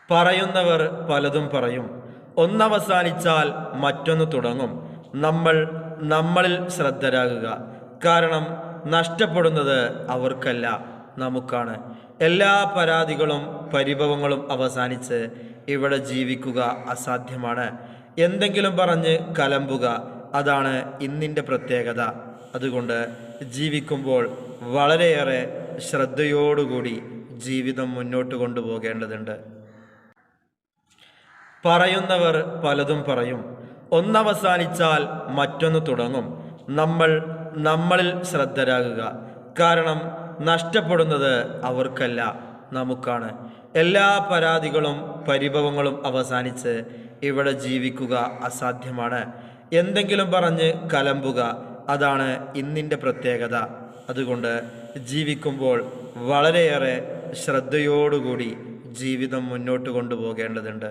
പറയുന്നവർ പലതും പറയും. ഒന്നവസാനിച്ചാൽ മറ്റൊന്ന് തുടങ്ങും. നമ്മൾ നമ്മളിൽ ശ്രദ്ധരാകുക. കാരണം നഷ്ടപ്പെടുന്നത് അവർക്കല്ല, നമുക്കാണ്. എല്ലാ പരാതികളും പരിഭവങ്ങളും അവസാനിച്ച് ഇവിടെ ജീവിക്കുക അസാധ്യമാണ്. എന്തെങ്കിലും പറഞ്ഞ് കലമ്പുക, അതാണ് ഇന്നിൻ്റെ പ്രത്യേകത. അതുകൊണ്ട് ജീവിക്കുമ്പോൾ വളരെയേറെ ശ്രദ്ധയോടുകൂടി ജീവിതം മുന്നോട്ട് കൊണ്ടുപോകേണ്ടതുണ്ട്. പറയുന്നവർ പലതും പറയും. ഒന്നവസാനിച്ചാൽ മറ്റൊന്ന് തുടങ്ങും. നമ്മൾ നമ്മളിൽ ശ്രദ്ധരാകുക. കാരണം നഷ്ടപ്പെടുന്നത് അവർക്കല്ല, നമുക്കാണ്. എല്ലാ പരാതികളും പരിഭവങ്ങളും അവസാനിച്ച് ഇവിടെ ജീവിക്കുക അസാധ്യമാണ്. എന്തെങ്കിലും പറഞ്ഞ് കലമ്പുക, അതാണ് ഇന്നിൻ്റെ പ്രത്യേകത. അതുകൊണ്ട് ജീവിക്കുമ്പോൾ വളരെയേറെ ശ്രദ്ധയോടുകൂടി ജീവിതം മുന്നോട്ട് കൊണ്ടുപോകേണ്ടതുണ്ട്.